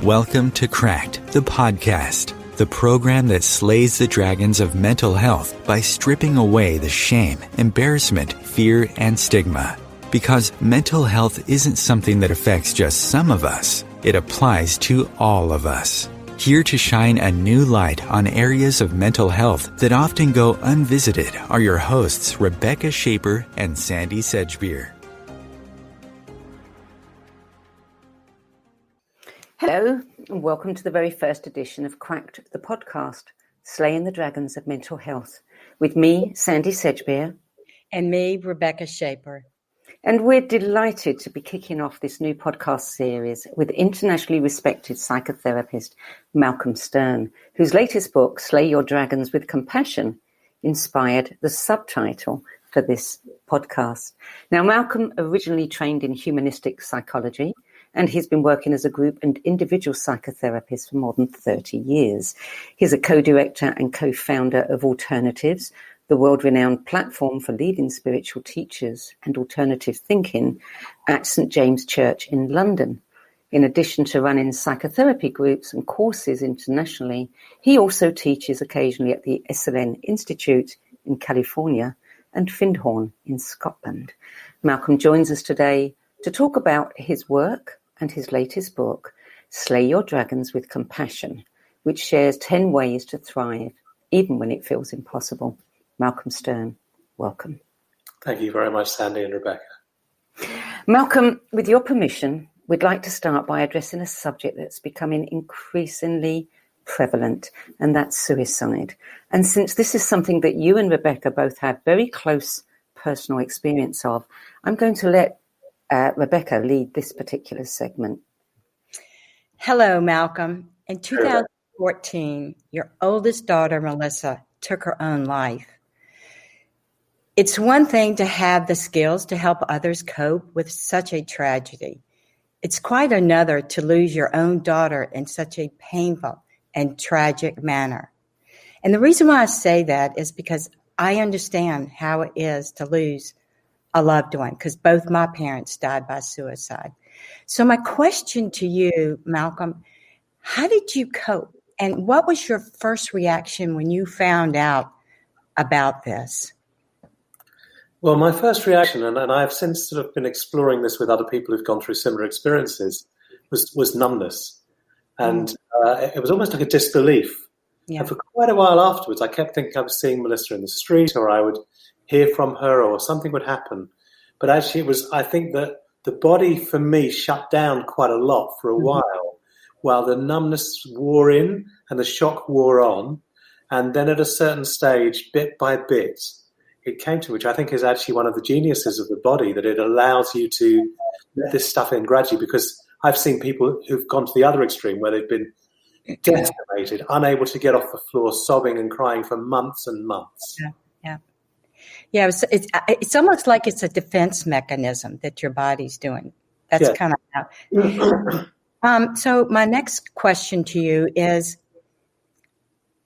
Welcome to Cracked, the podcast, the program that slays the dragons of mental health by stripping away the shame, embarrassment, fear, and stigma. Because mental health isn't something that affects just some of us, it applies to all of us. Here to shine a new light on areas of mental health that often go unvisited are your hosts, Rebecca Shaper and Sandy Sedgbeer. Hello, and welcome to the very first edition of Cracked, the podcast, Slaying the Dragons of Mental Health, with me, Sandy Sedgbeer. And me, Rebecca Shaper. And we're delighted to be kicking off this new podcast series with internationally respected psychotherapist Malcom Stern, whose latest book, Slay Your Dragons with Compassion, inspired the subtitle for this podcast. Now, Malcom originally trained in humanistic psychology, and he's been working as a group and individual psychotherapist for more than 30 years. He's a co-director and co-founder of OMTimes, the world-renowned platform for leading spiritual teachers and alternative thinking at St. James' Church in London. In addition to running psychotherapy groups and courses internationally, he also teaches occasionally at the SLN Institute in California and Findhorn in Scotland. Malcom joins us today to talk about his work and his latest book, Slay Your Dragons with Compassion, which shares 10 ways to thrive, even when it feels impossible. Malcom Stern, welcome. Thank you very much, Sandy and Rebecca. Malcom, with your permission, we'd like to start by addressing a subject that's becoming increasingly prevalent, and that's suicide. And since this is something that you and Rebecca both have very close personal experience of, I'm going to let Rebecca lead this particular segment. Hello, Malcom. In 2014, your oldest daughter, Melissa, took her own life. It's one thing to have the skills to help others cope with such a tragedy. It's quite another to lose your own daughter in such a painful and tragic manner. And the reason why I say that is because I understand how it is to lose a loved one, because both my parents died by suicide. So my question to you, Malcom, how did you cope? And what was your first reaction when you found out about this? Well, my first reaction, and I've since sort of been exploring this with other people who've gone through similar experiences, was numbness. And it was almost like a disbelief. Yeah. And for quite a while afterwards, I kept thinking I was seeing Melissa in the street, or I would hear from her, or something would happen. But actually, I think that the body for me shut down quite a lot for a while the numbness wore in and the shock wore on. And then at a certain stage, bit by bit, it came to, which I think is actually one of the geniuses of the body, that it allows you to let this stuff in gradually. Because I've seen people who've gone to the other extreme where they've been decimated, unable to get off the floor, sobbing and crying for months and months. Yeah, it's almost like it's a defense mechanism that your body's doing. That's kind of how. So my next question to you is,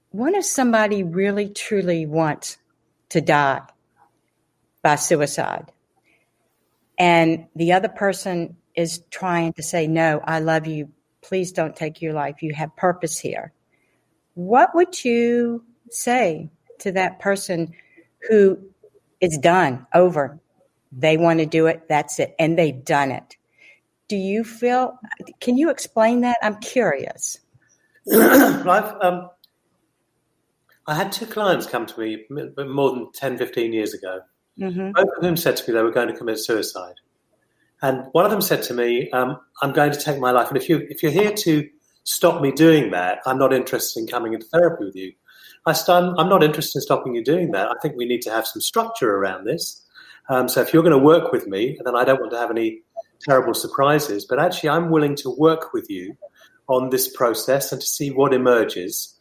what if somebody really, truly wants to die by suicide, and the other person is trying to say, no, I love you, please don't take your life, you have purpose here? What would you say to that person who is done, over? They want to do it, that's it, and they've done it. Do you feel, can you explain that? I'm curious. I had two clients come to me more than 10, 15 years ago. Mm-hmm. Both of whom said to me they were going to commit suicide. And one of them said to me, I'm going to take my life. And if you're here to stop me doing that, I'm not interested in coming into therapy with you. I'm not interested in stopping you doing that. I think we need to have some structure around this. So if you're going to work with me, then I don't want to have any terrible surprises. But actually, I'm willing to work with you on this process and to see what emerges.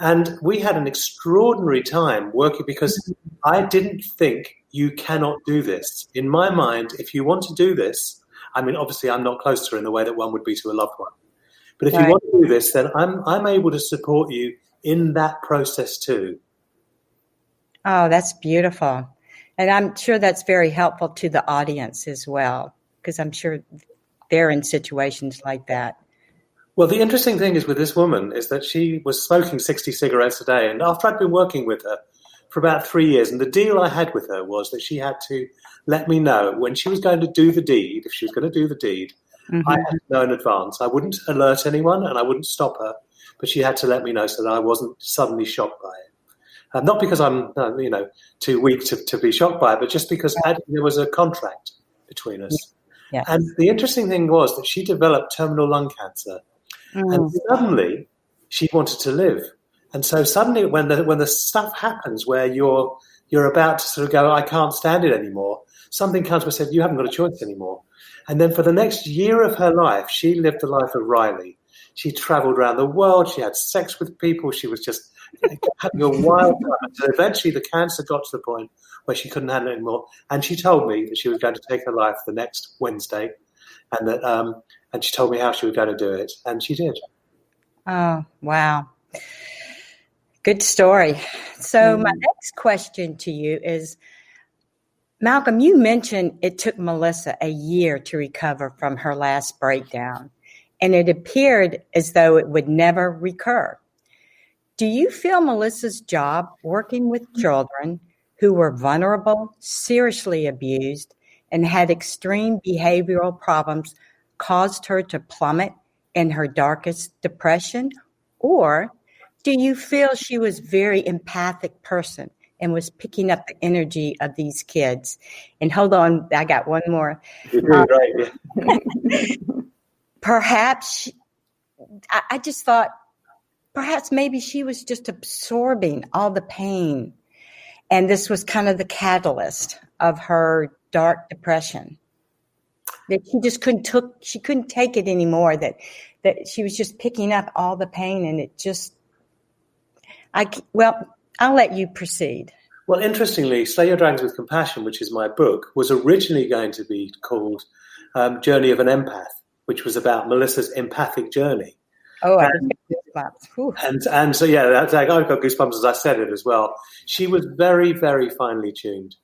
And we had an extraordinary time working, because I didn't think you cannot do this. In my mind, if you want to do this, I mean, obviously I'm not close to her in the way that one would be to a loved one. But if you want to do this, then I'm able to support you in that process too. Oh, that's beautiful. And I'm sure that's very helpful to the audience as well, because I'm sure they're in situations like that. Well, the interesting thing is with this woman is that she was smoking 60 cigarettes a day. And after I'd been working with her for about 3 years, and the deal I had with her was that she had to let me know when she was going to do the deed, if she was going to do the deed, I had to know in advance. I wouldn't alert anyone and I wouldn't stop her, but she had to let me know so that I wasn't suddenly shocked by it. Not because I'm, too weak to be shocked by it, but just because there was a contract between us. Yeah. And the interesting thing was that she developed terminal lung cancer. And suddenly, she wanted to live. And so suddenly, when the stuff happens where you're about to sort of go, I can't stand it anymore, something comes and said, you haven't got a choice anymore. And then for the next year of her life, she lived the life of Riley. She traveled around the world. She had sex with people. She was just having a wild time. So eventually, the cancer got to the point where she couldn't handle it anymore. And she told me that she was going to take her life the next Wednesday, and that and she told me how she was going to do it, and she did. Oh, wow. Good story. So my next question to you is, Malcom, you mentioned it took Melissa a year to recover from her last breakdown, and it appeared as though it would never recur. Do you feel Melissa's job working with children who were vulnerable, seriously abused, and had extreme behavioral problems caused her to plummet in her darkest depression? Or do you feel she was a very empathic person and was picking up the energy of these kids? And hold on, I got one more. You're doing great. Perhaps, I just thought, perhaps maybe she was just absorbing all the pain. And this was kind of the catalyst of her dark depression. That she just couldn't take it anymore, that she was just picking up all the pain, and it just, I'll let you proceed. Well, interestingly, Slay Your Dragons with Compassion, which is my book, was originally going to be called Journey of an Empath, which was about Melissa's empathic journey. Oh, and so, yeah, I've got goosebumps as I said it as well. She was very, very finely tuned.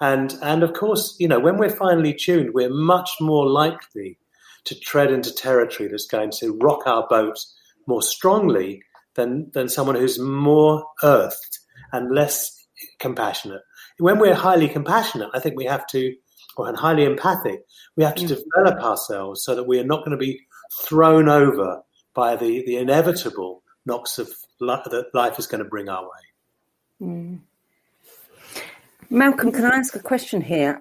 And of course, when we're finely tuned, we're much more likely to tread into territory that's going to rock our boat more strongly than someone who's more earthed and less compassionate. When we're highly compassionate, I think we have to, and highly empathic, we have to develop ourselves so that we are not going to be thrown over by the inevitable knocks of that life is going to bring our way. Malcom, can I ask a question here?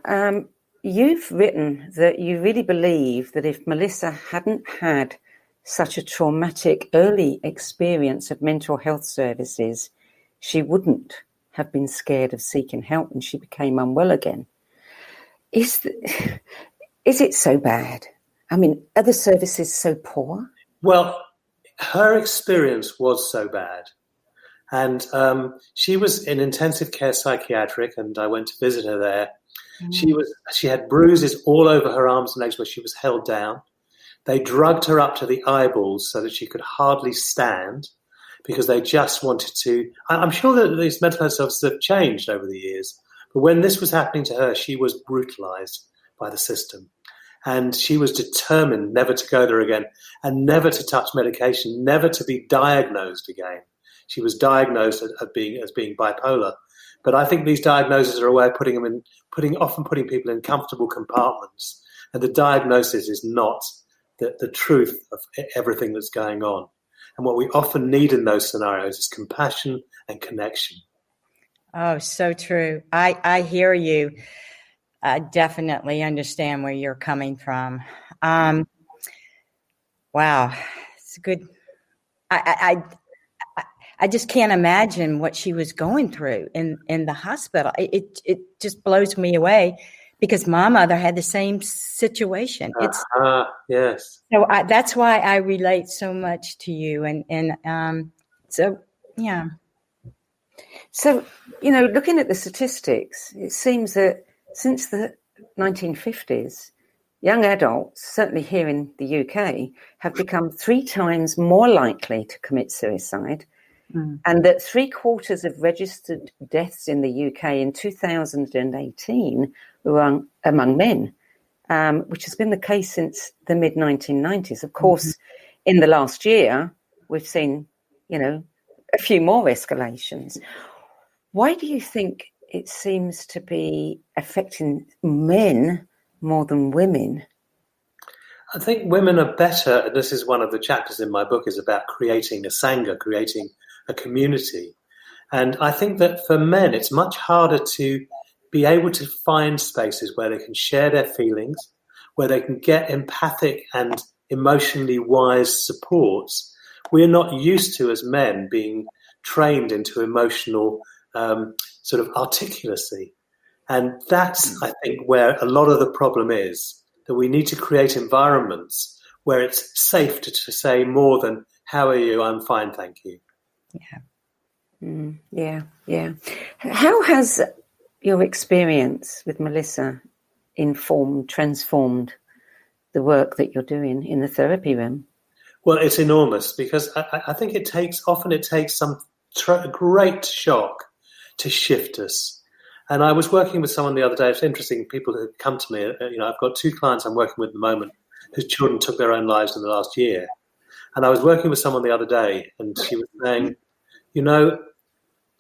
You've written that you really believe that if Melissa hadn't had such a traumatic early experience of mental health services, she wouldn't have been scared of seeking help when she became unwell again. Is it so bad? I mean, are the services so poor? Well, her experience was so bad. And she was in intensive care psychiatric, and I went to visit her there. She had bruises all over her arms and legs where she was held down. They drugged her up to the eyeballs so that she could hardly stand because they just wanted to. I'm sure that these mental health services have changed over the years, but when this was happening to her, she was brutalized by the system. And she was determined never to go there again and never to touch medication, never to be diagnosed again. She was diagnosed as being bipolar. But I think these diagnoses are a way of putting people in comfortable compartments. And the diagnosis is not the truth of everything that's going on. And what we often need in those scenarios is compassion and connection. Oh, so true. I hear you. I definitely understand where you're coming from. Wow, it's good. I just can't imagine what she was going through in the hospital. It just blows me away because my mother had the same situation. Yes. So that's why I relate so much to you. So, yeah. So, looking at the statistics, it seems that since the 1950s, young adults, certainly here in the UK, have become 3 times more likely to commit suicide, and that 3/4 of registered deaths in the UK in 2018 were among men, which has been the case since the mid-1990s. Of course, in the last year, we've seen, a few more escalations. Why do you think it seems to be affecting men more than women? I think women are better, and this is one of the chapters in my book, is about creating a sangha, creating a community. And I think that for men, it's much harder to be able to find spaces where they can share their feelings, where they can get empathic and emotionally wise supports. We're not used to, as men, being trained into emotional sort of articulacy. And that's, I think, where a lot of the problem is, that we need to create environments where it's safe to say more than, how are you? I'm fine, thank you. Yeah. Yeah. How has your experience with Melissa transformed the work that you're doing in the therapy room? Well, it's enormous, because I think it takes some great shock to shift us. And I was working with someone the other day. It's interesting, people who come to me. I've got 2 clients I'm working with at the moment whose children took their own lives in the last year. And I was working with someone the other day, and she was saying,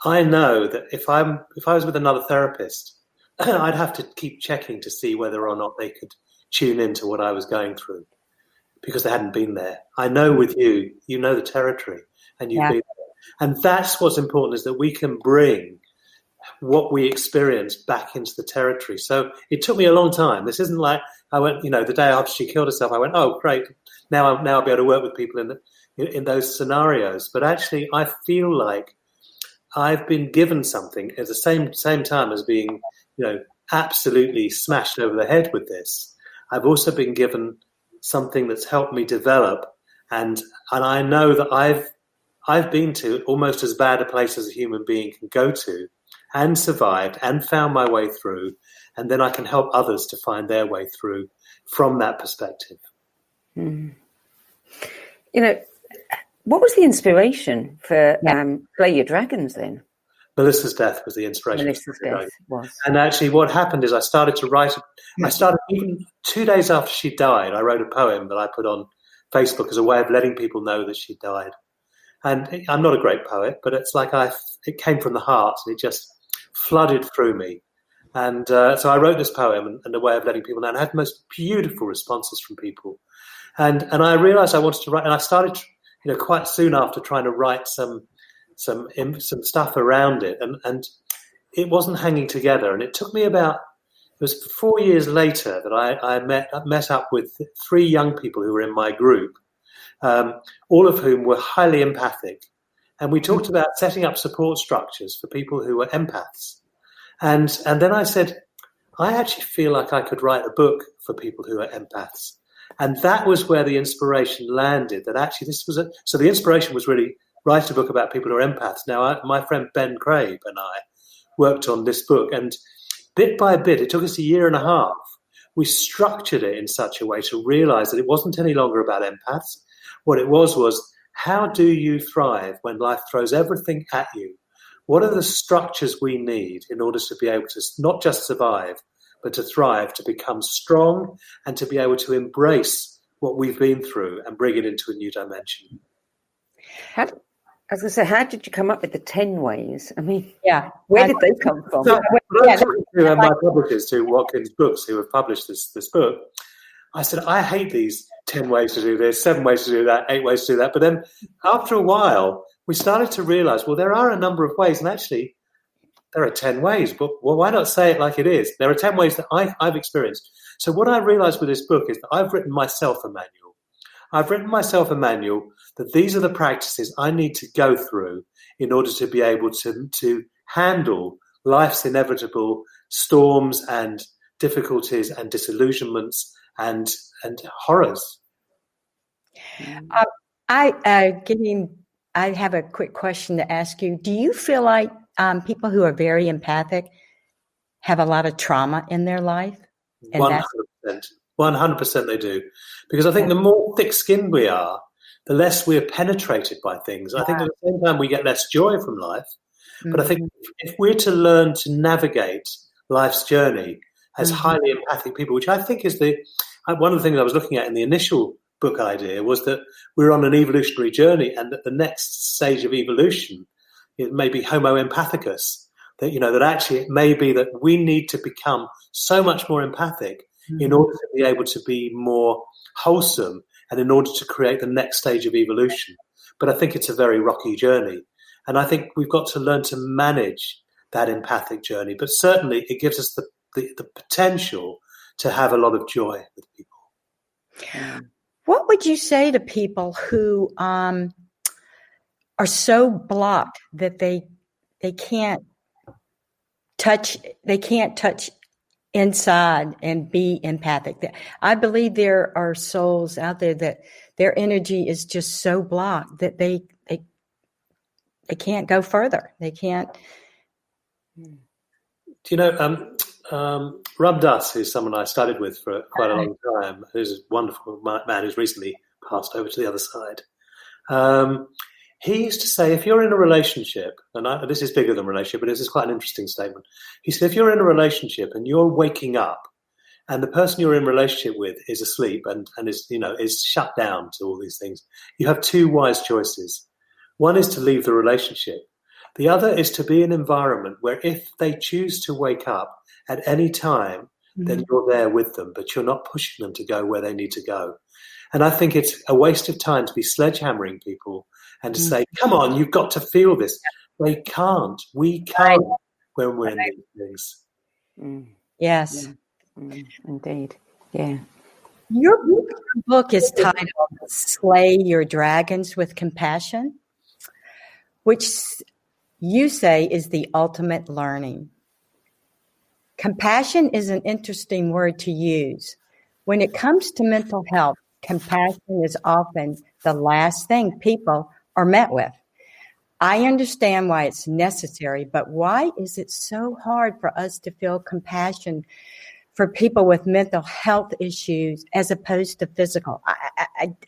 I know that if I was with another therapist, I'd have to keep checking to see whether or not they could tune into what I was going through, because they hadn't been there. I know with you, you know the territory, and you've been there. And that's what's important, is that we can bring what we experience back into the territory. So it took me a long time. This isn't like I went, the day after she killed herself, I went, oh, great. Now I'll be able to work with people in those scenarios. But actually, I feel like I've been given something at the same time as being, absolutely smashed over the head with this. I've also been given something that's helped me develop, and I know that I've been to almost as bad a place as a human being can go to, and survived and found my way through, and then I can help others to find their way through from that perspective. What was the inspiration for Slay Your Dragons then? Melissa's death was the inspiration. Melissa's death was. And actually what happened is I started to write. I started even 2 days after she died. I wrote a poem that I put on Facebook as a way of letting people know that she died. And I'm not a great poet, but it's like it came from the heart, and it just flooded through me. And so I wrote this poem and a way of letting people know. And I had the most beautiful responses from people. And I realized I wanted to write, and I started, quite soon after, trying to write some stuff around it. And it wasn't hanging together. And it took me it was 4 years later that I met up with 3 young people who were in my group, all of whom were highly empathic. And we talked about setting up support structures for people who were empaths. And then I said, I actually feel like I could write a book for people who are empaths. And that was where the inspiration landed, that actually so the inspiration was really write a book about people who are empaths. Now, my friend Ben Crabe and I worked on this book, and bit by bit, it took us 1.5 years. We structured it in such a way to realize that it wasn't any longer about empaths. What it was how do you thrive when life throws everything at you? What are the structures we need in order to be able to not just survive, but to thrive, to become strong, and to be able to embrace what we've been through and bring it into a new dimension? How did you come up with the 10 ways? I mean, where did they come from? So, I talked to my publishers, to Watkins Books, who have published this book. I said, I hate these 10 ways to do this, 7 ways to do that, 8 ways to do that. But then after a while, we started to realize, well, there are a number of ways, and actually there are 10 ways, but why not say it like it is? There are 10 ways that I've experienced. So what I realized with this book is that I've written myself a manual. I've written myself a manual that these are the practices I need to go through in order to be able to handle life's inevitable storms and difficulties and disillusionments and horrors. I have a quick question to ask you. Do you feel like people who are very empathic have a lot of trauma in their life? 100%. 100% they do. Because I think the more thick-skinned we are, the less we're penetrated by things. I think at the same time we get less joy from life. But I think if we're to learn to navigate life's journey as highly empathic people, which I think is one of the things I was looking at in the initial book idea was that we're on an evolutionary journey, and that the next stage of evolution, it may be Homo empathicus, that, that actually it may be that we need to become so much more empathic in order to be able to be more wholesome and in order to create the next stage of evolution. But I think it's a very rocky journey. And I think we've got to learn to manage that empathic journey. But certainly it gives us the potential to have a lot of joy with people. What would you say to people who are so blocked that they can't touch inside and be empathic? I believe there are souls out there that their energy is just so blocked that they can't go further. They can't. Ram Dass, who's someone I studied with for quite a long time, who's a wonderful man who's recently passed over to the other side. He used to say, if you're in a relationship, and this is bigger than relationship, but this is quite an interesting statement. He said, if you're in a relationship and you're waking up and the person you're in relationship with is asleep and is shut down to all these things, you have two wise choices. One is to leave the relationship. The other is to be in an environment where if they choose to wake up at any time, then you're there with them, but you're not pushing them to go where they need to go. And I think it's a waste of time to be sledgehammering people and to say, come on, you've got to feel this. They can't. We can't when we're in these things. Yes. Indeed. Yeah. Your book is titled Slay Your Dragons with Compassion, which you say is the ultimate learning. Compassion is an interesting word to use. When it comes to mental health, compassion is often the last thing people are met with. I understand why it's necessary, but why is it so hard for us to feel compassion for people with mental health issues as opposed to physical?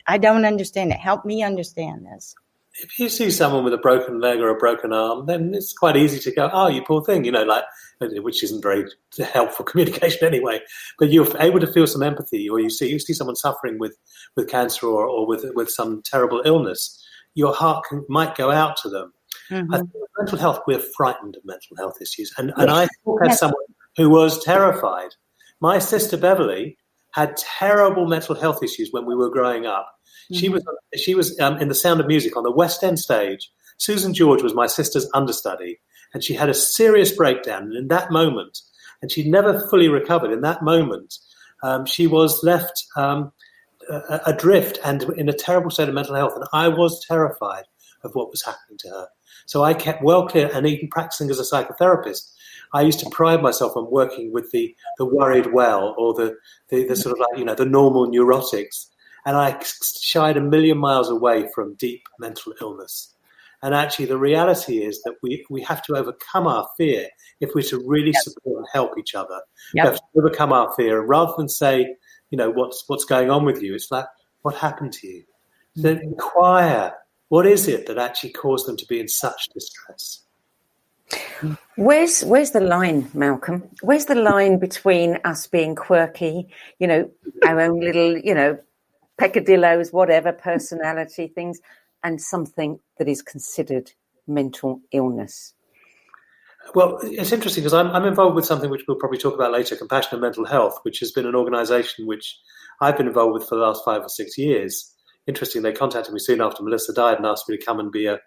I don't understand it. Help me understand this. If you see someone with a broken leg or a broken arm, then it's quite easy to go, oh, you poor thing, which isn't very helpful communication anyway. But you're able to feel some empathy, or you see someone suffering with cancer or with some terrible illness, your heart might go out to them. I think with mental health, we're frightened of mental health issues. And I talk as someone who was terrified. My sister Beverly had terrible mental health issues when we were growing up. She was in The Sound of Music on the West End stage. Susan George was my sister's understudy, and she had a serious breakdown. And in that moment, and she'd never fully recovered, in that moment, she was left adrift and in a terrible state of mental health. And I was terrified of what was happening to her. So I kept well clear, and even practicing as a psychotherapist, I used to pride myself on working with the worried well, or the sort of the normal neurotics. And I shied a million miles away from deep mental illness. And actually, the reality is that we have to overcome our fear if we're to really support and help each other. We have to overcome our fear. And rather than say, what's going on with you, it's like, what happened to you? Then inquire, what is it that actually caused them to be in such distress? Where's the line, Malcolm? Where's the line between us being quirky, our own little, peccadillos, whatever, personality things, and something that is considered mental illness? Well, it's interesting because I'm involved with something which we'll probably talk about later, Compassion and Mental Health, which has been an organisation which I've been involved with for the last 5 or 6 years. Interesting, they contacted me soon after Melissa died and asked me to come and be a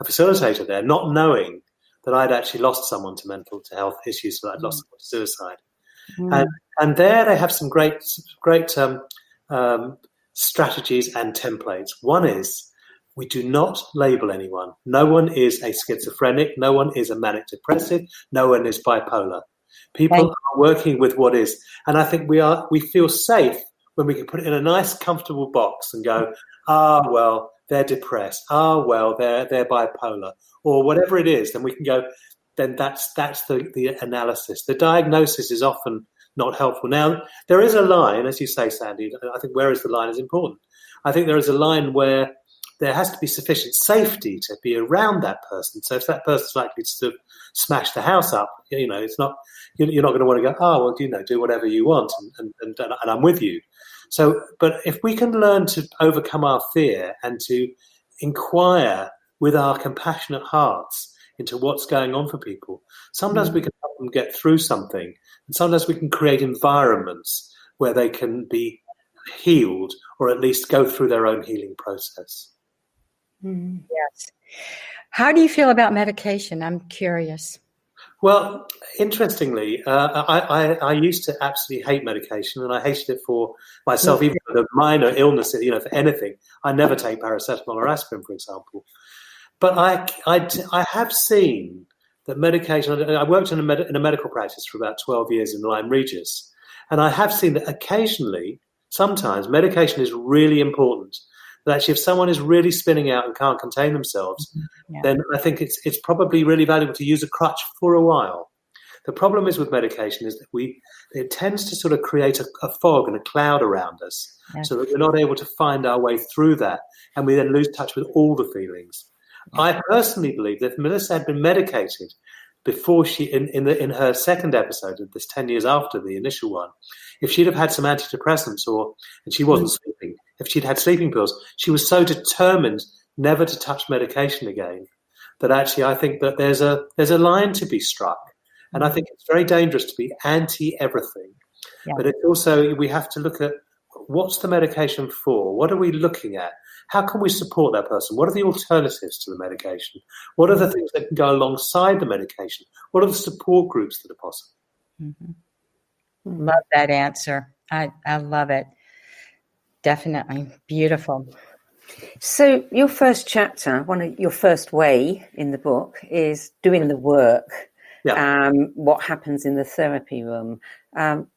facilitator there, not knowing that I'd actually lost someone to mental health issues, so I'd lost someone to suicide. And there they have some great strategies and templates. One is, we do not label anyone. No one is a schizophrenic. No one is a manic depressive. No one is bipolar. People are working with what is. And I think we feel safe when we can put it in a nice, comfortable box and go, well, they're depressed. Well, they're bipolar, or whatever it is. Then we can go, then that's the analysis. The diagnosis is often not helpful. Now, there is a line, as you say, Sandy, I think where is the line is important. I think there is a line where there has to be sufficient safety to be around that person. So if that person's likely to sort of smash the house up, it's not, you're not going to want to go, do whatever you want, and I'm with you. So, but if we can learn to overcome our fear and to inquire with our compassionate hearts into what's going on for people, sometimes we can help them get through something, and sometimes we can create environments where they can be healed, or at least go through their own healing process. Yes. How do you feel about medication? I'm curious. Well, interestingly, I used to absolutely hate medication, and I hated it for myself, even for the minor illness, for anything. I never take paracetamol or aspirin, for example. But I have seen that medication. I worked in a medical practice for about 12 years in Lyme Regis, and I have seen that occasionally, sometimes, medication is really important. That actually, if someone is really spinning out and can't contain themselves, then I think it's probably really valuable to use a crutch for a while. The problem is with medication is that it tends to sort of create a fog and a cloud around us, so that we're not able to find our way through that, and we then lose touch with all the feelings. I personally believe that if Melissa had been medicated before she, in her second episode of this 10 years after the initial one, if she'd have had some antidepressants and she wasn't sleeping, if she'd had sleeping pills, she was so determined never to touch medication again that actually I think that there's a line to be struck. And I think it's very dangerous to be anti-everything. Yeah. But it's also, we have to look at what's the medication for? What are we looking at? How can we support that person? What are the alternatives to the medication? What are the things that can go alongside the medication? What are the support groups that are possible? Mm-hmm. Love that answer. I love it. Definitely. Beautiful. So your first chapter, your first way in the book is doing the work. Yeah. What happens in the therapy room?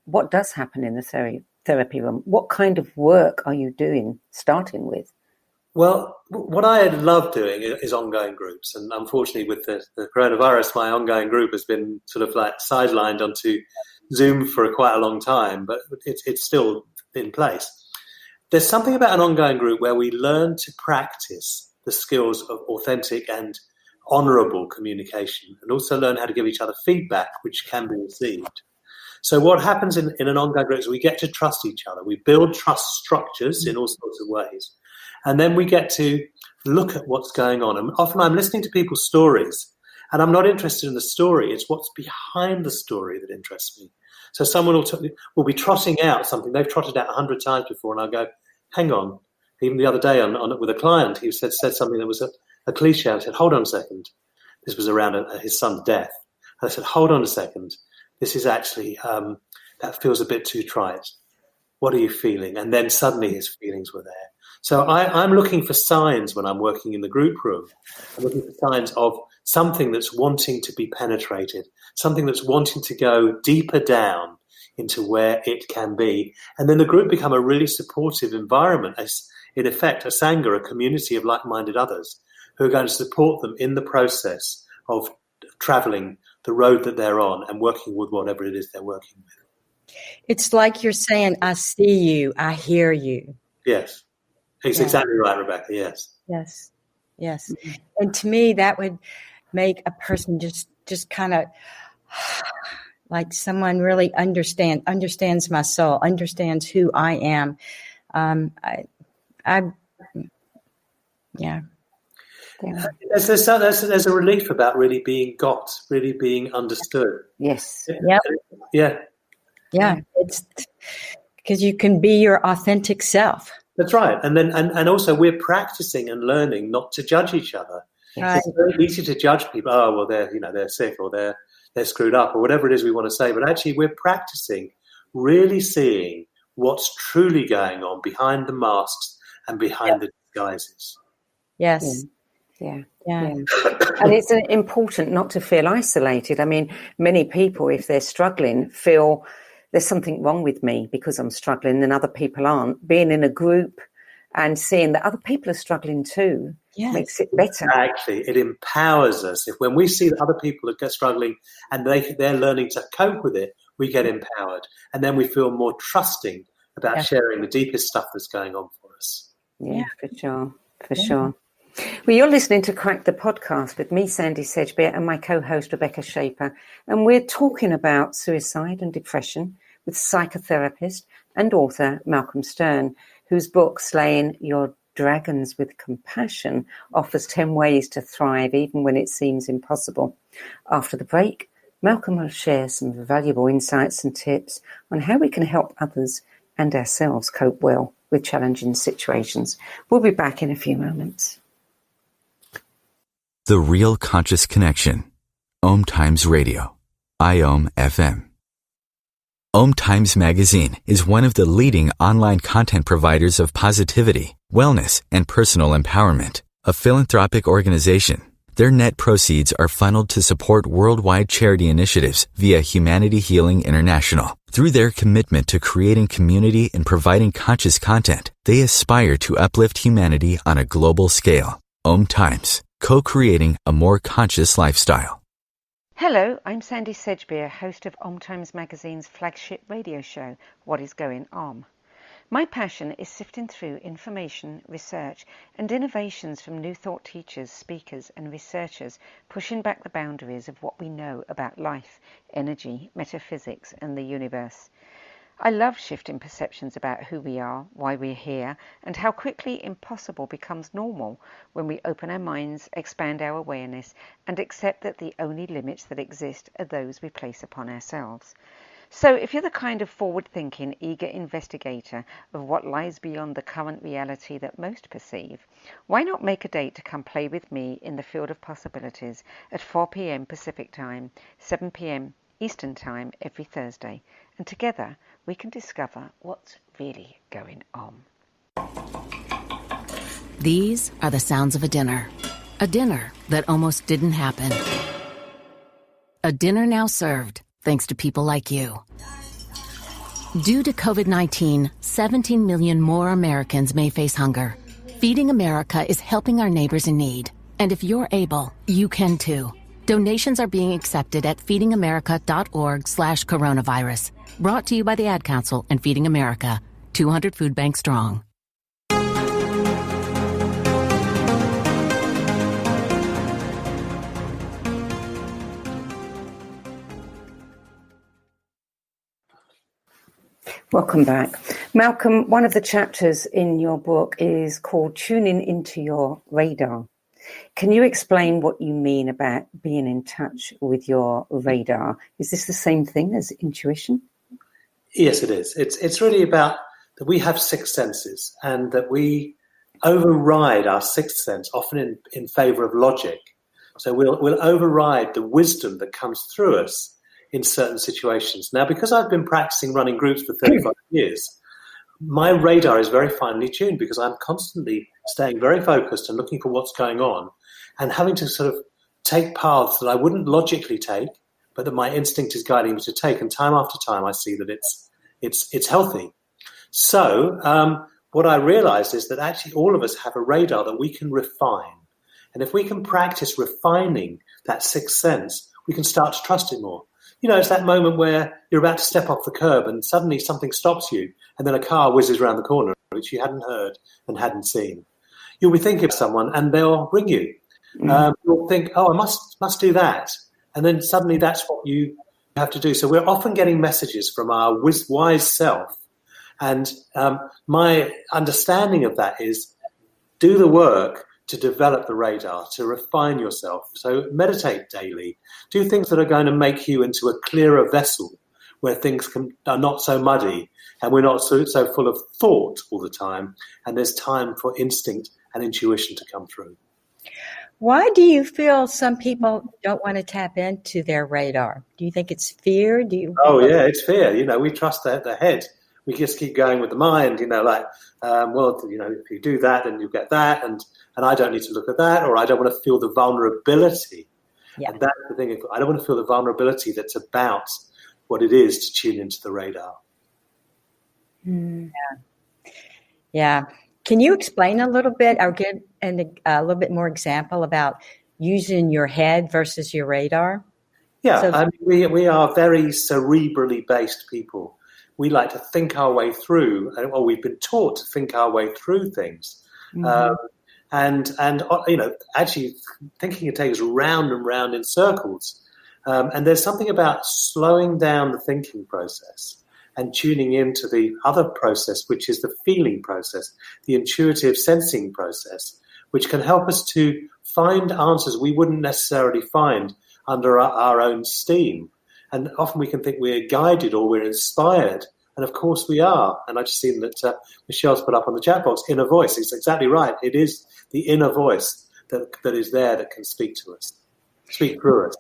What does happen in the therapy room? What kind of work are you doing, starting with? Well, what I love doing is ongoing groups. And unfortunately, with the coronavirus, my ongoing group has been sort of like sidelined onto Zoom for quite a long time, but it's still in place. There's something about an ongoing group where we learn to practice the skills of authentic and honourable communication, and also learn how to give each other feedback, which can be received. So what happens in an ongoing group is we get to trust each other. We build trust structures in all sorts of ways. And then we get to look at what's going on. And often I'm listening to people's stories, and I'm not interested in the story. It's what's behind the story that interests me. So someone will be trotting out something they've trotted out 100 times before, and I'll go, hang on. Even the other day with a client, he said something that was a cliche. I said, hold on a second. This was around his son's death. And I said, hold on a second. This is actually, that feels a bit too trite. What are you feeling? And then suddenly his feelings were there. So I'm looking for signs when I'm working in the group room. I'm looking for signs of something that's wanting to be penetrated, something that's wanting to go deeper down into where it can be. And then the group become a really supportive environment, as in effect, a Sangha, a community of like-minded others who are going to support them in the process of traveling the road that they're on and working with whatever it is they're working with. It's like you're saying, I see you, I hear you. Yes. It's exactly right, Rebecca. Yes. Yes. Yes. Mm-hmm. And to me, that would make a person just kind of like someone really understands my soul, understands who I am. There's a relief about really being got, really being understood. Yes. Yep. Yeah. Yeah. It's because you can be your authentic self. That's right. And then and also we're practicing and learning not to judge each other. Right. It's very easy to judge people. Oh, well, they're sick, or they're screwed up, or whatever it is we want to say. But actually we're practicing really seeing what's truly going on behind the masks and behind the disguises. Yes. Yeah. And it's important not to feel isolated. I mean, many people, if they're struggling, feel there's something wrong with me because I'm struggling and other people aren't. Being in a group and seeing that other people are struggling too makes it better. Actually, it empowers us. If when we see that other people are struggling and they're learning to cope with it, we get empowered. And then we feel more trusting about sharing the deepest stuff that's going on for us. Yeah, for sure. Well, you're listening to Crack the Podcast with me, Sandy Sedgbeer, and my co-host, Rebecca Shaper. And we're talking about suicide and depression with psychotherapist and author Malcom Stern, whose book, Slaying Your Dragons with Compassion, offers 10 ways to thrive even when it seems impossible. After the break, Malcom will share some valuable insights and tips on how we can help others and ourselves cope well with challenging situations. We'll be back in a few moments. The Real Conscious Connection. OMTimes Radio. IOM FM. OMTimes Magazine is one of the leading online content providers of positivity, wellness, and personal empowerment. A philanthropic organization, their net proceeds are funneled to support worldwide charity initiatives via Humanity Healing International. Through their commitment to creating community and providing conscious content, they aspire to uplift humanity on a global scale. OMTimes, co-creating a more conscious lifestyle. Hello, I'm Sandy Sedgbeer, host of OMTimes Magazine's flagship radio show, What is Going On? My passion is sifting through information, research, and innovations from new thought teachers, speakers, and researchers, pushing back the boundaries of what we know about life, energy, metaphysics, and the universe. I love shifting perceptions about who we are, why we're here, and how quickly impossible becomes normal when we open our minds, expand our awareness, and accept that the only limits that exist are those we place upon ourselves. So if you're the kind of forward-thinking, eager investigator of what lies beyond the current reality that most perceive, why not make a date to come play with me in the field of possibilities at 4 p.m. Pacific Time, 7 p.m. Eastern Time every Thursday, and together we can discover what's really going on. These are the sounds of a dinner that almost didn't happen. A dinner now served, thanks to people like you. Due to COVID-19, 17 million more Americans may face hunger. Feeding America is helping our neighbors in need. And if you're able, you can too. Donations are being accepted at feedingamerica.org/coronavirus. Brought to you by the Ad Council and Feeding America, 200 food banks strong. Welcome back. Malcom, one of the chapters in your book is called Tuning into Your Radar. Can you explain what you mean about being in touch with your radar? Is this the same thing as intuition? Yes, it is. It's really about that we have six senses and that we override our sixth sense, often in favor of logic. So we'll override the wisdom that comes through us in certain situations. Now, because I've been practicing running groups for 35 years, my radar is very finely tuned because I'm constantly staying very focused and looking for what's going on and having to sort of take paths that I wouldn't logically take, but that my instinct is guiding me to take. And time after time, I see that it's healthy. So what I realized is that actually all of us have a radar that we can refine. And if we can practice refining that sixth sense, we can start to trust it more. You know, it's that moment where you're about to step off the curb and suddenly something stops you and then a car whizzes around the corner, which you hadn't heard and hadn't seen. You'll be thinking of someone and they'll ring you. You'll think, oh, I must do that. And then suddenly that's what you have to do. So we're often getting messages from our wise self. And my understanding of that is do the work to develop the radar, to refine yourself. So meditate daily. Do things that are going to make you into a clearer vessel where things are not so muddy and we're not so full of thought all the time. And there's time for instinct and intuition to come through. Why do you feel some people don't want to tap into their radar? Do you think it's fear? Oh, yeah, it's fear. You know, we trust the head. We just keep going with the mind, you know, like, if you do that, then you get that, and I don't need to look at that, or I don't want to feel the vulnerability. Yeah. And that's the thing. I don't want to feel the vulnerability that's about what it is to tune into the radar. Yeah. Can you explain a little bit or give a little bit more example about using your head versus your radar? Yeah, so, we are very cerebrally based people. We like to think our way through, or we've been taught to think our way through things. Mm-hmm. Actually thinking it takes round and round in circles. And there's something about slowing down the thinking process and tuning into the other process, which is the feeling process, the intuitive sensing process, which can help us to find answers we wouldn't necessarily find under our own steam. And often we can think we're guided or we're inspired, and of course we are. And I've just seen that Michelle's put up on the chat box, inner voice. It's exactly right. It is the inner voice that is there that can speak to us, speak through us.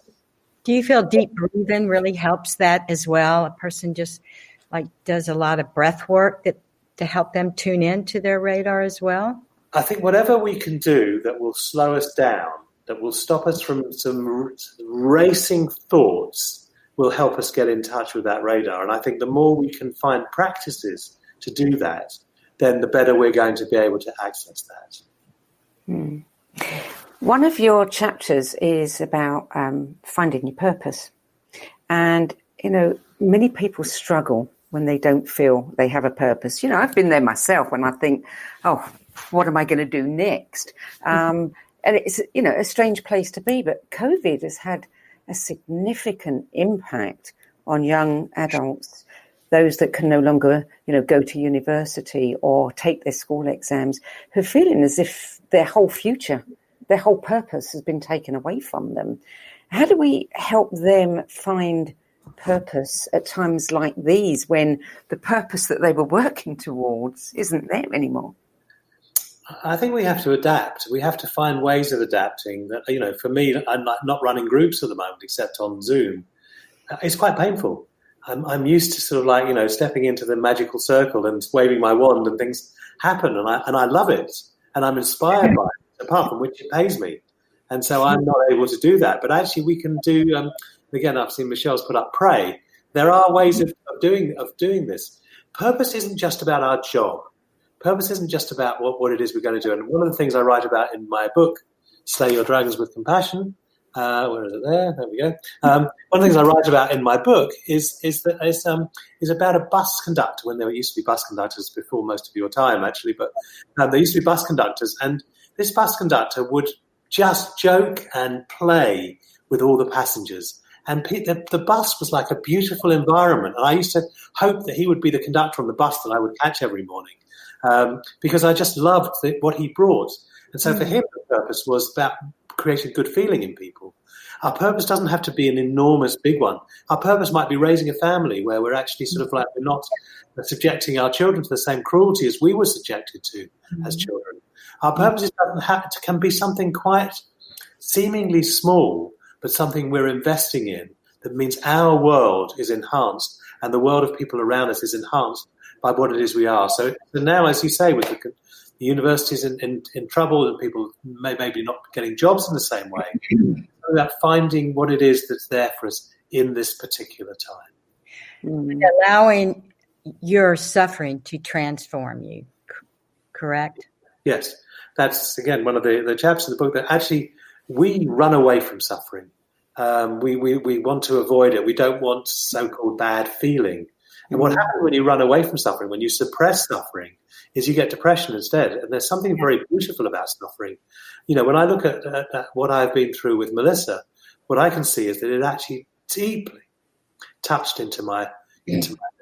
Do you feel deep breathing really helps that as well? A person just does a lot of breath work to help them tune into their radar as well? I think whatever we can do that will slow us down, that will stop us from some racing thoughts, will help us get in touch with that radar. And I think the more we can find practices to do that, then the better we're going to be able to access that. Hmm. One of your chapters is about finding your purpose. And, many people struggle when they don't feel they have a purpose. I've been there myself when I think, oh, what am I going to do next? And it's, a strange place to be. But COVID has had a significant impact on young adults, those that can no longer, go to university or take their school exams, who are feeling as if their whole future, their whole purpose has been taken away from them. How do we help them find purpose at times like these when the purpose that they were working towards isn't there anymore? I think we have to adapt. We have to find ways of adapting that, for me, I'm not running groups at the moment except on Zoom. It's quite painful. I'm used to sort of stepping into the magical circle and waving my wand and things happen. And I love it. And I'm inspired by it, apart from which it pays me. And so I'm not able to do that. But actually we can do, again, I've seen Michelle's put up pray. There are ways of doing this. Purpose isn't just about our job. Purpose isn't just about what it is we're going to do. And one of the things I write about in my book, Slay Your Dragons with Compassion, where is it there? There we go. One of the things I write about in my book is about a bus conductor, when there used to be bus conductors before most of your time, actually, but there used to be bus conductors, and this bus conductor would just joke and play with all the passengers. And the bus was like a beautiful environment. And I used to hope that he would be the conductor on the bus that I would catch every morning. Because I just loved what he brought. And so for him, the purpose was about creating good feeling in people. Our purpose doesn't have to be an enormous big one. Our purpose might be raising a family where we're actually sort of we're not subjecting our children to the same cruelty as we were subjected to as children. Our purpose can be something quite seemingly small, but something we're investing in that means our world is enhanced and the world of people around us is enhanced by what it is we are. So now, as you say, with the universities in trouble and people maybe not getting jobs in the same way, about finding what it is that's there for us in this particular time. Allowing your suffering to transform you, correct? Yes. That's, again, one of the chapters in the book that actually we run away from suffering. We want to avoid it. We don't want so-called bad feeling. And what happens when you run away from suffering, when you suppress suffering, is you get depression instead. And there's something very beautiful about suffering. When I look at what I've been through with Melissa, what I can see is that it actually deeply touched into my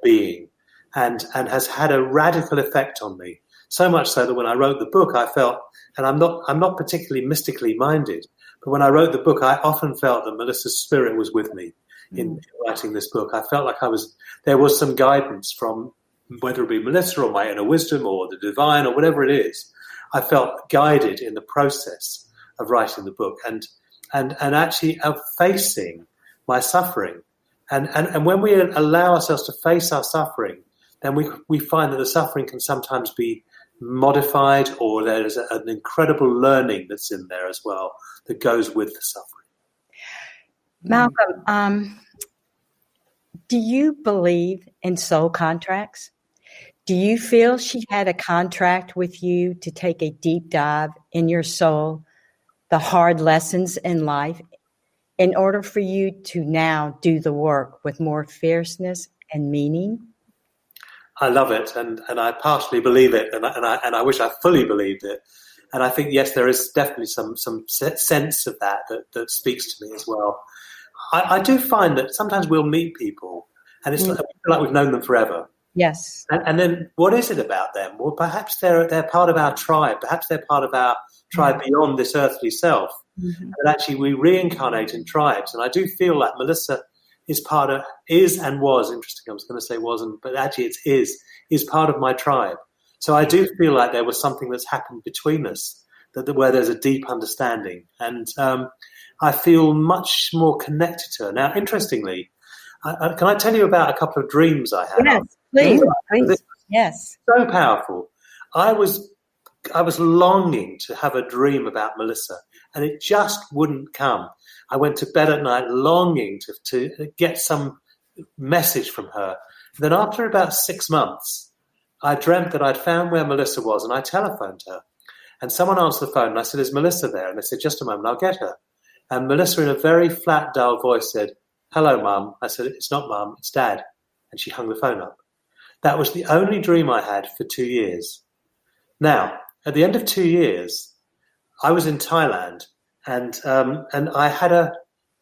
being and has had a radical effect on me. So much so that when I wrote the book, I felt, and I'm not particularly mystically minded, but when I wrote the book, I often felt that Melissa's spirit was with me in writing this book. I felt like there was some guidance from, whether it be Melissa or my inner wisdom or the divine or whatever it is. I felt guided in the process of writing the book and actually of facing my suffering. And when we allow ourselves to face our suffering, then we find that the suffering can sometimes be modified, or there's an incredible learning that's in there as well that goes with the suffering. Malcom, do you believe in soul contracts? Do you feel she had a contract with you to take a deep dive in your soul, the hard lessons in life, in order for you to now do the work with more fierceness and meaning? I love it, and I partially believe it, and I wish I fully believed it. And I think, yes, there is definitely some sense of that speaks to me as well. I do find that sometimes we'll meet people, And it's like we've known them forever. Yes. And then what is it about them? Well, perhaps they're part of our tribe. Perhaps they're part of our tribe beyond this earthly self. Mm-hmm. And actually we reincarnate in tribes. And I do feel like Melissa is and was, interesting, I was going to say wasn't, but actually it is part of my tribe. So I do feel like there was something that's happened between us, where there's a deep understanding. And I feel much more connected to her. Now, interestingly, can I tell you about a couple of dreams I had? Yes, please. Yes. So powerful. I was longing to have a dream about Melissa, and it just wouldn't come. I went to bed at night longing to get some message from her. Then after about 6 months, I dreamt that I'd found where Melissa was, and I telephoned her. And someone answered the phone, and I said, "Is Melissa there?" And they said, "Just a moment, I'll get her." And Melissa, in a very flat, dull voice, said, "Hello, Mum." I said, "It's not Mum, it's Dad." And she hung the phone up. That was the only dream I had for 2 years. Now, at the end of 2 years, I was in Thailand, and I had a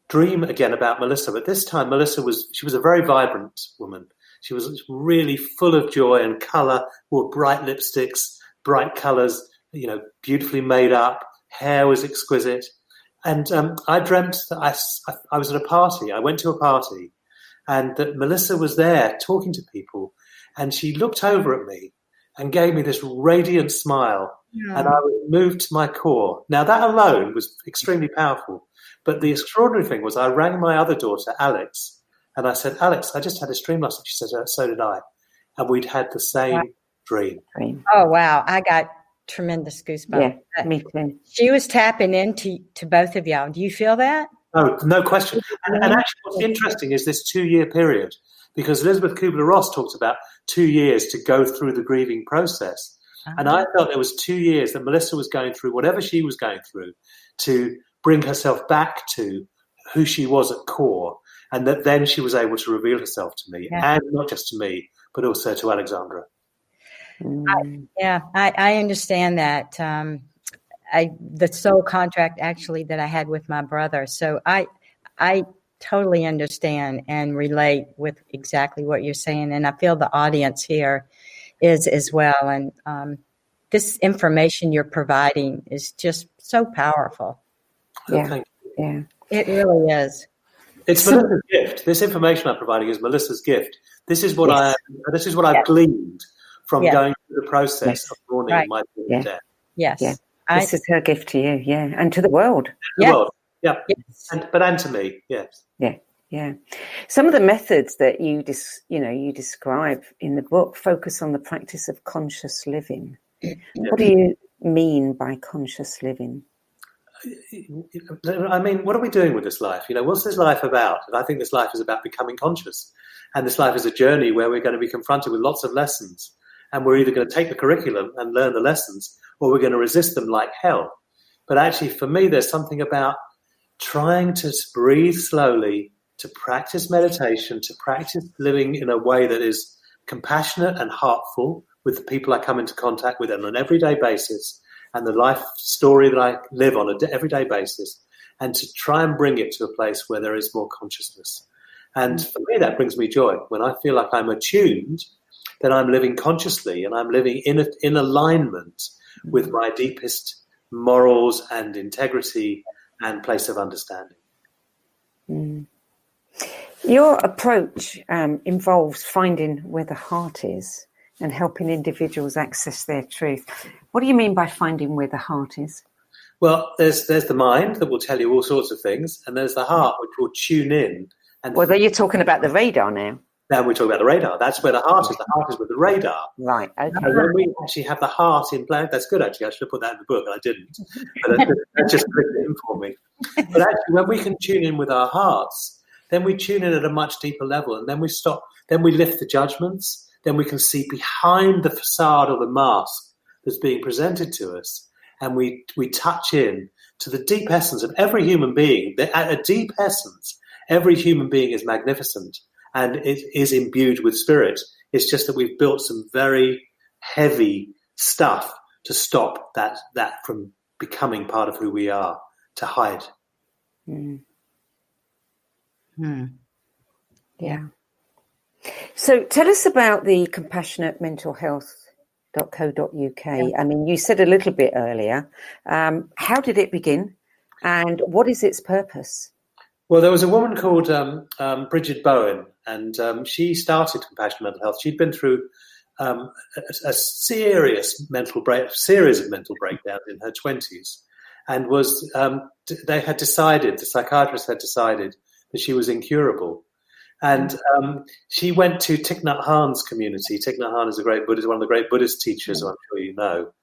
dream again about Melissa. But this time, Melissa was a very vibrant woman. She was really full of joy and colour, wore bright lipsticks, bright colours, beautifully made up. Hair was exquisite. And I dreamt that I was at a party. I went to a party, and that Melissa was there talking to people, and she looked over at me and gave me this radiant smile, and I was moved to my core. Now, that alone was extremely powerful, but the extraordinary thing was I rang my other daughter, Alex, and I said, "Alex, I just had a dream last night." She said, "So did I." And we'd had the same dream. Oh, wow. I got tremendous goosebumps. Yeah, me too. She was tapping into both of y'all. Do you feel that? Oh, no question. And actually what's interesting is this 2-year period, because Elizabeth Kubler-Ross talks about 2 years to go through the grieving process. And I felt there was 2 years that Melissa was going through whatever she was going through to bring herself back to who she was at core, and that then she was able to reveal herself to me, and not just to me, but also to Alexandra. I understand that. The soul contract actually that I had with my brother. So I totally understand and relate with exactly what you're saying. And I feel the audience here is as well. And this information you're providing is just so powerful. Thank you. Yeah. It really is. It's Melissa's gift. This information I'm providing is Melissa's gift. This is what I've gleaned from going through the process of mourning my death. Yes. Yeah. This is her gift to you, and to the world. And to me, yes. Yeah. Some of the methods that you describe in the book focus on the practice of conscious living. What do you mean by conscious living? I mean, what are we doing with this life? What's this life about? And I think this life is about becoming conscious. And this life is a journey where we're going to be confronted with lots of lessons. And we're either going to take the curriculum and learn the lessons, or we're going to resist them like hell. But actually, for me, there's something about trying to breathe slowly, to practice meditation, to practice living in a way that is compassionate and heartful with the people I come into contact with on an everyday basis, and the life story that I live on an everyday basis, and to try and bring it to a place where there is more consciousness. And for me, that brings me joy. When I feel like I'm attuned, then I'm living consciously, and I'm living in alignment with my deepest morals and integrity and place of understanding. Your approach involves finding where the heart is and helping individuals access their truth. What do you mean by finding where the heart is? Well, there's the mind that will tell you all sorts of things, and there's the heart which will tune in. And well, you're talking about the radar now. Now we talk about the radar. That's where the heart is. The heart is with the radar. Right. Okay. And when we actually have the heart in play, that's good. Actually, I should have put that in the book, and I didn't. But that just clicked it in for me. But actually, when we can tune in with our hearts, then we tune in at a much deeper level, and then we stop. Then we lift the judgments. Then we can see behind the facade or the mask that's being presented to us, and we touch in to the deep essence of every human being. At a deep essence, every human being is magnificent. And it is imbued with spirit. It's just that we've built some very heavy stuff to stop that from becoming part of who we are, to hide. Yeah. So tell us about the compassionatementalhealth.co.uk. I mean, you said a little bit earlier. How did it begin, and what is its purpose? Well, there was a woman called Bridget Bowen, and she started Compassionate Mental Health. She'd been through a series of mental breakdowns in her 20s, and the psychiatrist had decided that she was incurable. And she went to Thich Nhat Hanh's community. Thich Nhat Hanh is one of the great Buddhist teachers, I'm sure you know.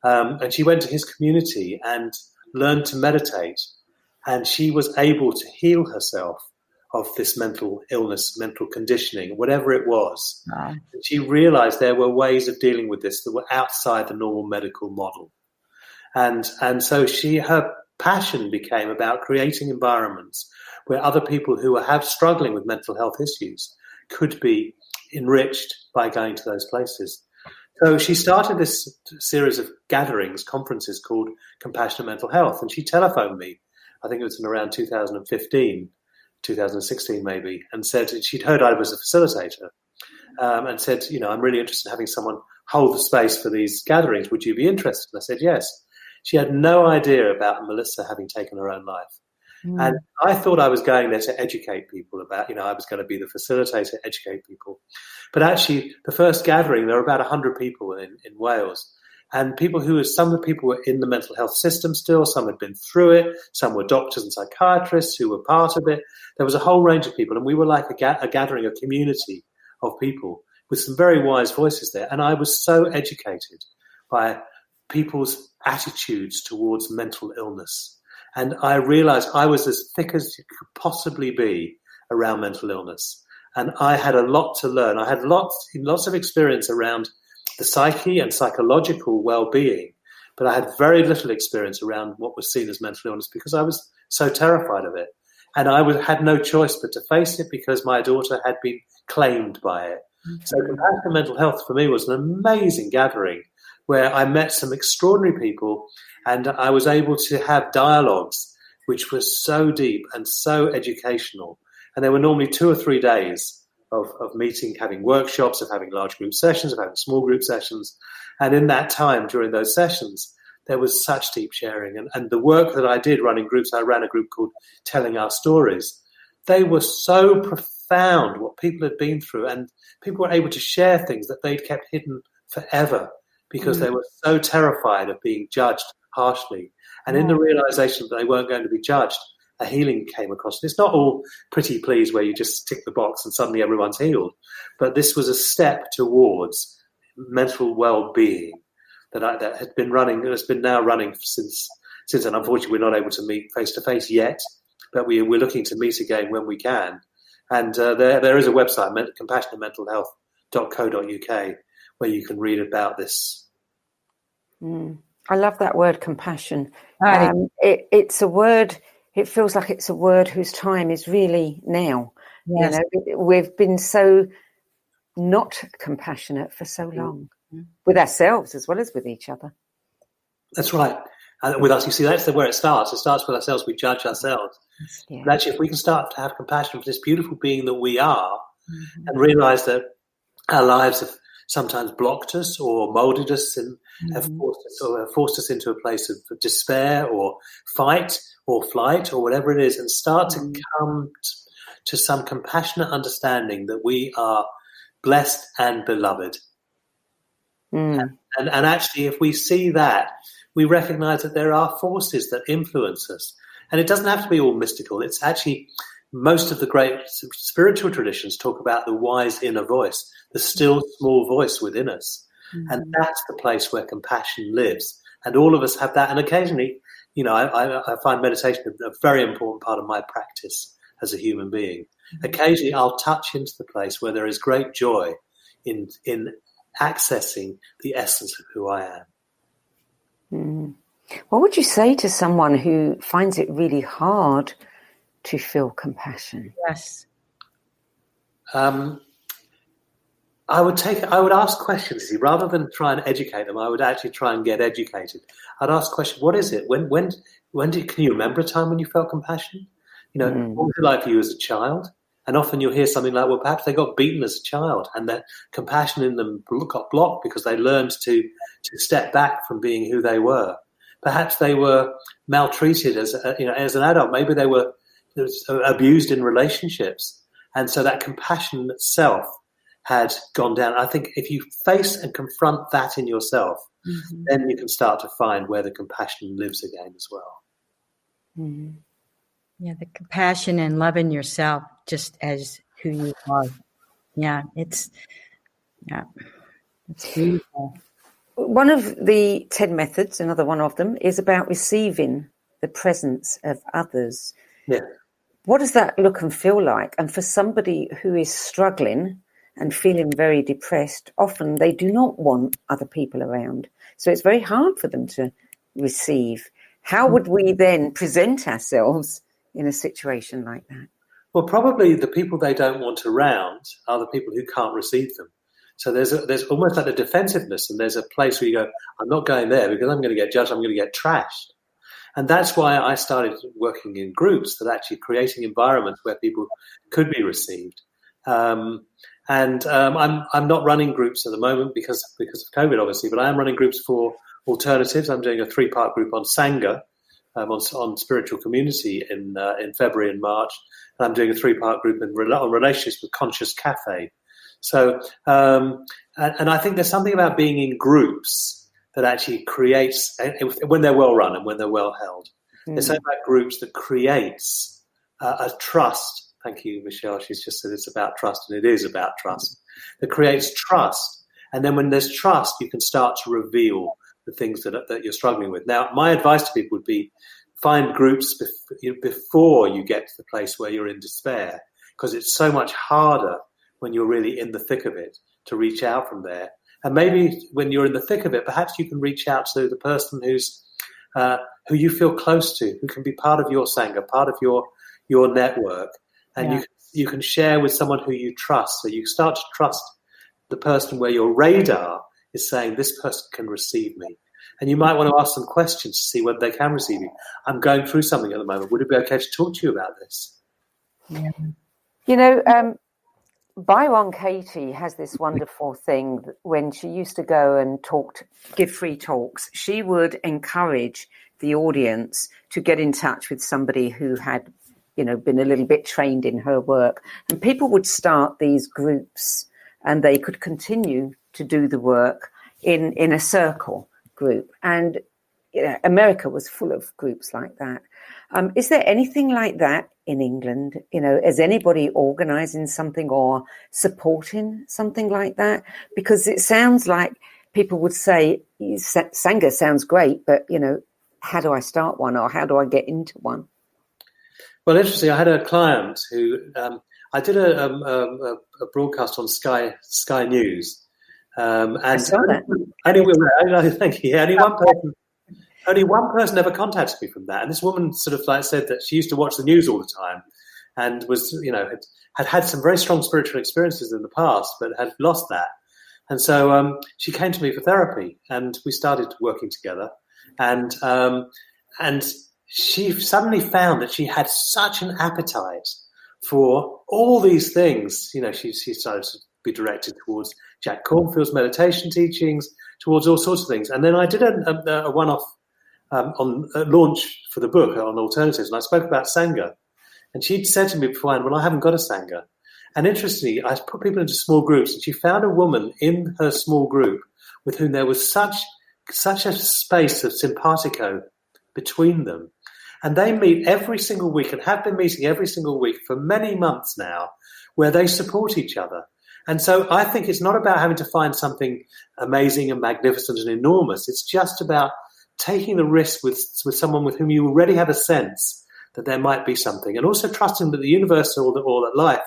And she went to his community and learned to meditate. And she was able to heal herself of this mental illness, mental conditioning, whatever it was. Wow. And she realized there were ways of dealing with this that were outside the normal medical model. And so her passion became about creating environments where other people who are struggling with mental health issues could be enriched by going to those places. So she started this series of gatherings, conferences called Compassionate Mental Health, and she telephoned me. I think it was in around 2016 maybe, and said she'd heard I was a facilitator, and said, I'm really interested in having someone hold the space for these gatherings. Would you be interested? And I said, yes. She had no idea about Melissa having taken her own life. And I thought I was going there to educate people about, I was going to be the facilitator, educate people. But actually, the first gathering, there were about 100 people in Wales. And some of the people were in the mental health system still, some had been through it, some were doctors and psychiatrists who were part of it. There was a whole range of people, and we were like a gathering, a community of people with some very wise voices there. And I was so educated by people's attitudes towards mental illness. And I realized I was as thick as you could possibly be around mental illness. And I had a lot to learn. I had lots of experience around the psyche and psychological well-being, but I had very little experience around what was seen as mental illness because I was so terrified of it. And I had no choice but to face it because my daughter had been claimed by it. Mm-hmm. So Compassionate Mental Health for me was an amazing gathering where I met some extraordinary people and I was able to have dialogues which were so deep and so educational. And there were normally 2 or 3 days of meeting, having workshops, of having large group sessions, of having small group sessions. And in that time, during those sessions, there was such deep sharing. And the work that I did running groups, I ran a group called Telling Our Stories. They were so profound, what people had been through. And people were able to share things that they'd kept hidden forever because they were so terrified of being judged harshly. And in the realization that they weren't going to be judged, a healing came across. It's not all pretty please where you just tick the box and suddenly everyone's healed. But this was a step towards mental well-being that had been running, has been now running since, and unfortunately we're not able to meet face-to-face yet, but we're looking to meet again when we can. And there is a website, compassionatementalhealth.co.uk, where you can read about this. I love that word, compassion. It's a word... It feels like it's a word whose time is really now. Yes. We've been so not compassionate for so long with ourselves as well as with each other. That's right. And with us, you see, that's where it starts. It starts with ourselves. We judge ourselves. Yeah. But actually, if we can start to have compassion for this beautiful being that we are and realize that our lives have sometimes blocked us or molded us and have forced us into a place of despair or fight or flight or whatever it is, and start to come to some compassionate understanding that we are blessed and beloved. And actually, if we see that, we recognize that there are forces that influence us. And it doesn't have to be all mystical. It's actually, most of the great spiritual traditions talk about the wise inner voice, the still small voice within us. And that's the place where compassion lives. And all of us have that. And occasionally, I find meditation a very important part of my practice as a human being. Occasionally, I'll touch into the place where there is great joy in accessing the essence of who I am. What would you say to someone who finds it really hard to feel compassion? Yes. I would ask questions. Rather than try and educate them, I would actually try and get educated. I'd ask questions. What is it? Can you remember a time when you felt compassion? What was it like for you as a child? And often you'll hear something like, well, perhaps they got beaten as a child and that compassion in them got blocked because they learned to step back from being who they were. Perhaps they were maltreated as an adult. Maybe they were abused in relationships. And so that compassion itself had gone down. I think if you face and confront that in yourself, then you can start to find where the compassion lives again as well. Mm-hmm. Yeah, the compassion and loving yourself just as who you are. Yeah, it's beautiful. One of the 10 methods, another one of them, is about receiving the presence of others. Yeah. What does that look and feel like? And for somebody who is struggling and feeling very depressed, often they do not want other people around. So it's very hard for them to receive. How would we then present ourselves in a situation like that? Well, probably the people they don't want around are the people who can't receive them. So there's almost like a defensiveness, and there's a place where you go, I'm not going there because I'm going to get judged, I'm going to get trashed. And that's why I started working in groups, that actually creating environments where people could be received. I'm not running groups at the moment because of COVID, obviously, but I am running groups for alternatives. I'm doing a 3-part group on Sangha, on spiritual community in February and March, and I'm doing a 3-part group on relationships with Conscious Cafe. So, and I think there's something about being in groups that actually creates, when they're well run and when they're well held, there's something about groups that creates a trust. Thank you, Michelle. She's just said it's about trust, and it is about trust. That creates trust, and then when there's trust, you can start to reveal the things that you're struggling with. Now, my advice to people would be find groups before you get to the place where you're in despair, because it's so much harder when you're really in the thick of it to reach out from there. And maybe when you're in the thick of it, perhaps you can reach out to the person who you feel close to, who can be part of your Sangha, part of your network, and you can share with someone who you trust. So you start to trust the person where your radar is saying, this person can receive me. And you might want to ask some questions to see whether they can receive you. I'm going through something at the moment. Would it be okay to talk to you about this? Yeah. You know, Byron Katie has this wonderful thing that when she used to go and give free talks, she would encourage the audience to get in touch with somebody who had, been a little bit trained in her work. And people would start these groups and they could continue to do the work in a circle group. And America was full of groups like that. Is there anything like that in England? Is anybody organising something or supporting something like that? Because it sounds like people would say, Sangha sounds great, but, how do I start one, or how do I get into one? Well, interesting. I had a client who I did a broadcast on Sky News. I saw that. Thank you. Only one person ever contacted me from that, and this woman sort of said that she used to watch the news all the time, and was had some very strong spiritual experiences in the past, but had lost that, and so she came to me for therapy, and we started working together, and she suddenly found that she had such an appetite for all these things. She started to be directed towards Jack Cornfield's meditation teachings, towards all sorts of things. And then I did a one-off on a launch for the book on alternatives, and I spoke about Sangha. And she'd said to me beforehand, well, I haven't got a Sangha. And interestingly, I put people into small groups, and she found a woman in her small group with whom there was such a space of simpatico between them. And they meet every single week, and have been meeting every single week for many months now, where they support each other. And so I think it's not about having to find something amazing and magnificent and enormous. It's just about taking the risk with someone with whom you already have a sense that there might be something, and also trusting that the universe or that life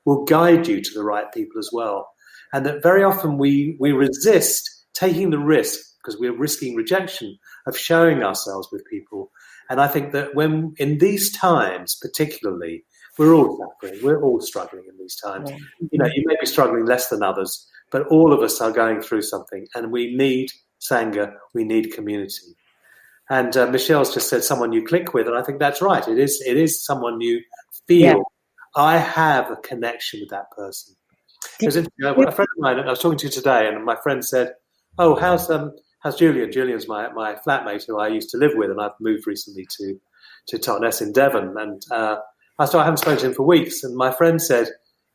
will guide you to the right people as well. And that very often we resist taking the risk because we're risking rejection of showing ourselves with people. And I think that when in these times particularly, we're all suffering. We're all struggling in these times. Yeah. You may be struggling less than others, but all of us are going through something, and we need Sangha. We need community. And Michelle's just said someone you click with, and I think that's right. It is someone you feel I have a connection with that person. Because a friend of mine I was talking to today, and my friend said, "Oh, how's Julian? Julian's my flatmate who I used to live with, and I've moved recently to Totnes in Devon." And I haven't spoken to him for weeks, and my friend said,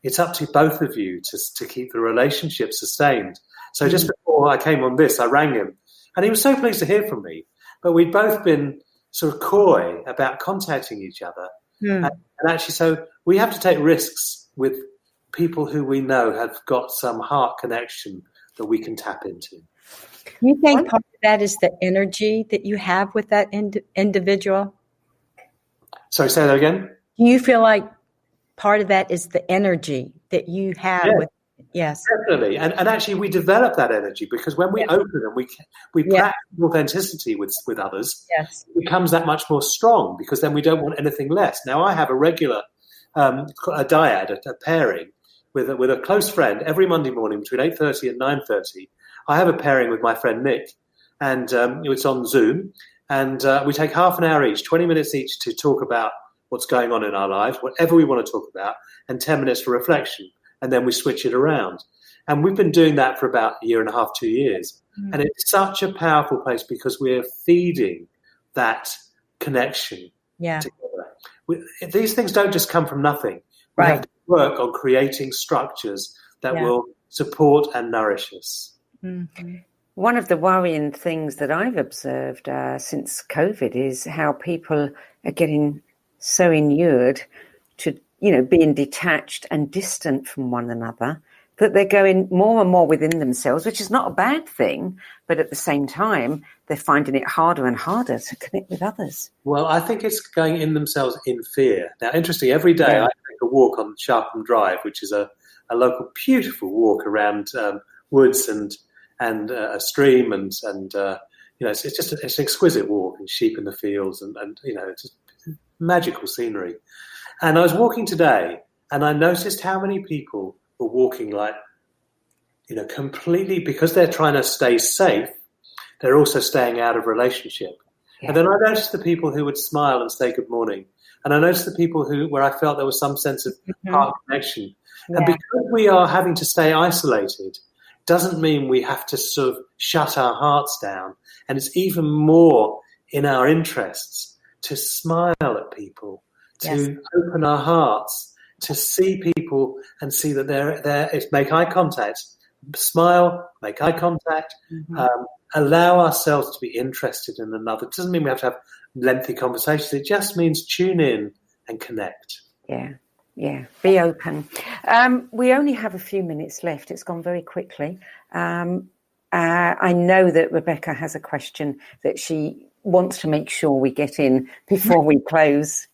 "It's up to both of you to keep the relationship sustained." So just before I came on this, I rang him, and he was so pleased to hear from me. But we'd both been sort of coy about contacting each other, and actually, so we have to take risks with people who we know have got some heart connection that we can tap into. You think part of that is the energy that you have with that individual? Sorry, say that again? Do you feel like part of that is the energy that you have with? Yes, definitely. And actually, we develop that energy because when we open and we practice authenticity with others, it becomes that much more strong because then we don't want anything less. Now, I have a regular a dyad, a pairing with a close friend every Monday morning between 8:30 and 9:30. I have a pairing with my friend Nick, and it's on Zoom, and we take half an hour each, 20 minutes each to talk about what's going on in our lives, whatever we want to talk about, and 10 minutes for reflection. And then we switch it around. And we've been doing that for about a year and a half, 2 years. And it's such a powerful place because we're feeding that connection together. These things don't just come from nothing. We have to work on creating structures that will support and nourish us. Mm-hmm. One of the worrying things that I've observed since COVID is how people are getting so inured to being detached and distant from one another, that they're going more and more within themselves, which is not a bad thing, but at the same time, they're finding it harder and harder to connect with others. Well, I think it's going in themselves in fear. Now, interesting, every day I take a walk on Sharpham Drive, which is a local beautiful walk around woods and a stream, and it's just it's an exquisite walk, and sheep in the fields, and it's just magical scenery. And I was walking today, and I noticed how many people were walking completely because they're trying to stay safe. They're also staying out of relationship. Yeah. And then I noticed the people who would smile and say good morning. And I noticed the people where I felt there was some sense of heart connection. Yeah. And because we are having to stay isolated, doesn't mean we have to sort of shut our hearts down. And it's even more in our interests to smile at people, to open our hearts, to see people and see that they're there. Make eye contact, smile, make eye contact, allow ourselves to be interested in another. It doesn't mean we have to have lengthy conversations. It just means tune in and connect. Yeah, be open. We only have a few minutes left. It's gone very quickly. I know that Rebecca has a question that she wants to make sure we get in before we close.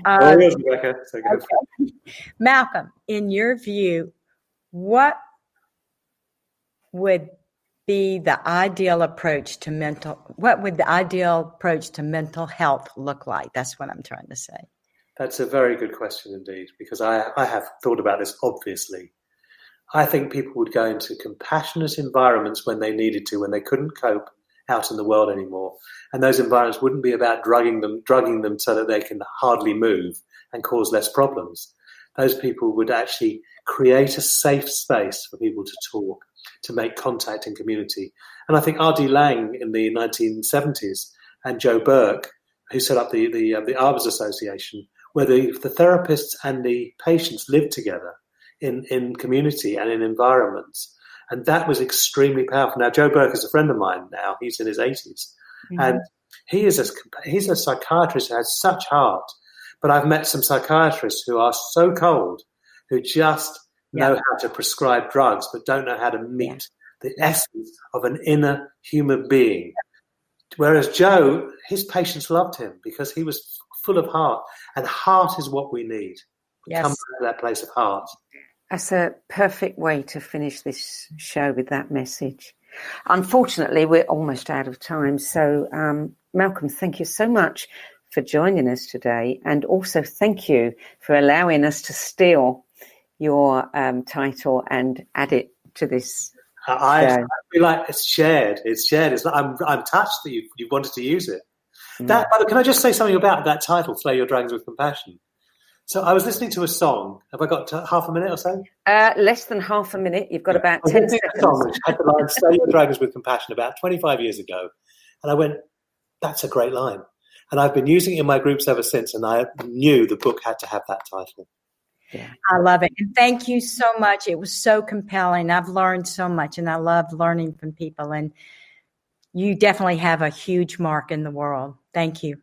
Rebecca. So Malcolm, in your view, what would be the ideal approach to mental health look like? That's what I'm trying to say. That's a very good question indeed, because I have thought about this, obviously. I think people would go into compassionate environments when they needed to, when they couldn't cope out in the world anymore. And those environments wouldn't be about drugging them so that they can hardly move and cause less problems. Those people would actually create a safe space for people to talk, to make contact in community. And I think R.D. Laing in the 1970s and Joe Burke, who set up the Arbors Association, where the therapists and the patients lived together in community and in environments. And that was extremely powerful. Now, Joe Burke is a friend of mine now. He's in his 80s. And he's a psychiatrist who has such heart. But I've met some psychiatrists who are so cold, who just know how to prescribe drugs, but don't know how to meet the essence of an inner human being. Whereas Joe, his patients loved him because he was full of heart. And heart is what we need. We come back to that place of heart. That's a perfect way to finish this show with that message. Unfortunately, we're almost out of time. So, Malcolm, thank you so much for joining us today. And also thank you for allowing us to steal your title and add it to this show. I feel like it's shared. I'm touched that you wanted to use it. But can I just say something about that title, Slay Your Dragons with Compassion? So I was listening to a song. Have I got half a minute or so? Less than half a minute. You've got about 10 seconds. A song which had the line, "Slay your dragons with compassion," about 25 years ago. And I went, that's a great line. And I've been using it in my groups ever since, and I knew the book had to have that title. Yeah. I love it. And thank you so much. It was so compelling. I've learned so much, and I love learning from people. And you definitely have a huge mark in the world. Thank you.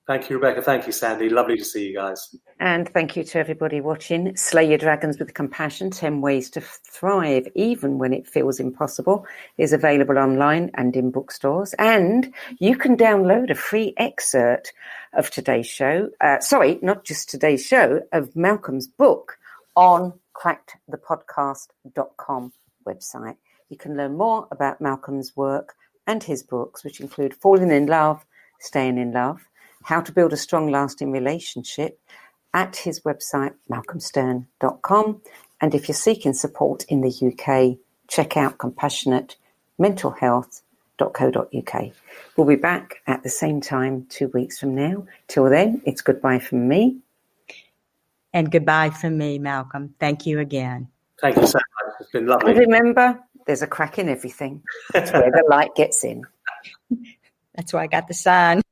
Thank you, Rebecca. Thank you, Sandy. Lovely to see you guys. And thank you to everybody watching. Slay Your Dragons with Compassion, 10 Ways to Thrive Even When It Feels Impossible is available online and in bookstores. And you can download a free excerpt of today's show. Not just today's show, of Malcolm's book on crackedthepodcast.com website. You can learn more about Malcolm's work and his books, which include Falling in Love, Staying in Love, How to Build a Strong, Lasting Relationship, at his website, malcomstern.com. And if you're seeking support in the UK, check out compassionatementalhealth.co.uk. We'll be back at the same time 2 weeks from now. Till then, it's goodbye from me. And goodbye from me, Malcolm. Thank you again. Thank you so much. It's been lovely. And remember, there's a crack in everything. That's where the light gets in. That's why I got the sign.